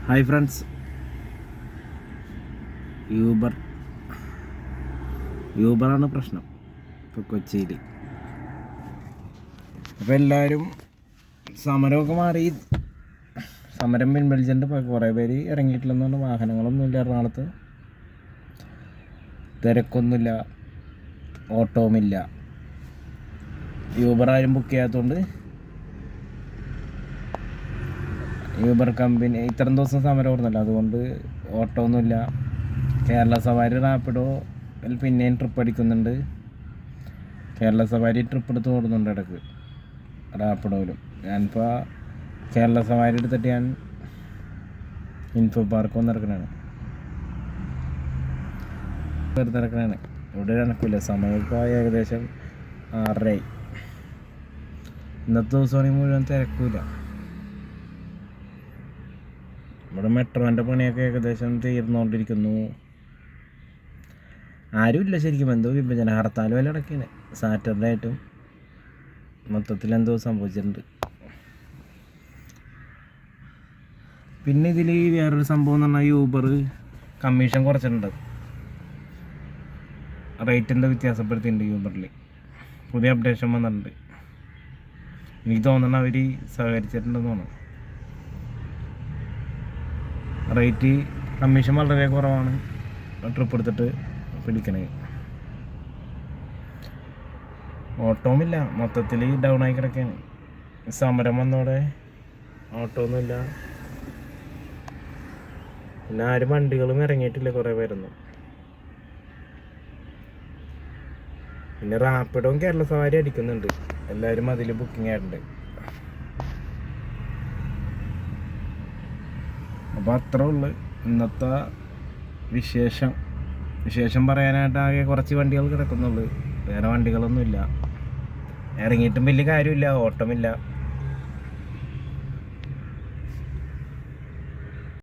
Hi friends, യൂബറാണ് പ്രശ്നം ഇപ്പോൾ കൊച്ചിയിൽ. അപ്പോൾ എല്ലാവരും സമരമൊക്കെ മാറി, സമരം പിൻവലിച്ചിട്ട് ഇപ്പോൾ കുറേ പേര് ഇറങ്ങിയിട്ടില്ലെന്നാണ്. വാഹനങ്ങളൊന്നുമില്ല എറണാകുളത്ത്, തിരക്കൊന്നുമില്ല, ഓട്ടോവുമില്ല. യൂബർ ആരും ബുക്ക് ചെയ്യാത്തതുകൊണ്ട് യൂബർ കമ്പനി ഇത്രയും ദിവസം സമരം ഓടുന്നല്ലോ, അതുകൊണ്ട് ഓട്ടോ ഒന്നുമില്ല. കേരള സവാരി റാപ്പിഡോ പിന്നെയും ട്രിപ്പ് അടിക്കുന്നുണ്ട്. കേരള സവാരി ട്രിപ്പ് എടുത്ത് ഓടുന്നുണ്ട് ഇടയ്ക്ക് റാപ്പിഡോയിലും. ഞാനിപ്പോൾ കേരള സവാരി എടുത്തിട്ട് ഞാൻ ഇൻഫോ പാർക്ക് വന്നിറക്കണാണ്, വെറുതെ ഇറക്കണാണ്. ഇവിടെ നടക്കില്ല. സമയം ഇപ്പോൾ ഏകദേശം 6:30. ഇന്നത്തെ ദിവസമാണെങ്കിൽ മുഴുവൻ തിരക്കില്ല. ഇവിടെ മെട്രോൻ്റെ പണിയൊക്കെ ഏകദേശം തീർന്നുകൊണ്ടിരിക്കുന്നു. ആരുമില്ല ശരിക്കും. എന്തോ വിഭജന ഹർത്താൽ വല്ല ഇടയ്ക്കാണ്, സാറ്റർഡേ ആയിട്ടും മൊത്തത്തിൽ എന്തോ സംഭവിച്ചിട്ടുണ്ട്. പിന്നെ ഇതിൽ വേറൊരു സംഭവം എന്ന് പറഞ്ഞാൽ യൂബർ കമ്മീഷൻ കുറച്ചിട്ടുണ്ട്, റേറ്റിൻ്റെ വ്യത്യാസപ്പെടുത്തിയിട്ടുണ്ട് യൂബറിൽ. പുതിയ അപ്ഡേഷൻ വന്നിട്ടുണ്ട്. എനിക്ക് തോന്നുന്നു അവർ സഹകരിച്ചിട്ടുണ്ടെന്ന് തോന്നുന്നു. റേറ്റ് കമ്മീഷൻ വളരെ കുറവാണ് ട്രിപ്പ് എടുത്തിട്ട് പിടിക്കണേ. ഓട്ടോമില്ല, മൊത്തത്തിൽ ഡൗൺ ആയി കിടക്കുകയാണ്. സമരം വന്നോടെ ഓട്ടോ ഒന്നുമില്ല. പിന്നെ ആരും വണ്ടികളും ഇറങ്ങിയിട്ടില്ല, കുറേ പേരൊന്നും. പിന്നെ റാപ്പിഡോയും കേരള സവാരി അടിക്കുന്നുണ്ട്, എല്ലാവരും അതിൽ ബുക്കിംഗ് ആയിട്ടുണ്ട്. അപ്പോൾ അത്രേ ഉള്ളു ഇന്നത്തെ വിശേഷം പറയാനായിട്ട്. ആകെ കുറച്ച് വണ്ടികൾ കിടക്കുന്നുള്ളൂ, വേറെ വണ്ടികളൊന്നുമില്ല. ഇറങ്ങിയിട്ടും വലിയ കാര്യമില്ല, ഓട്ടമില്ല.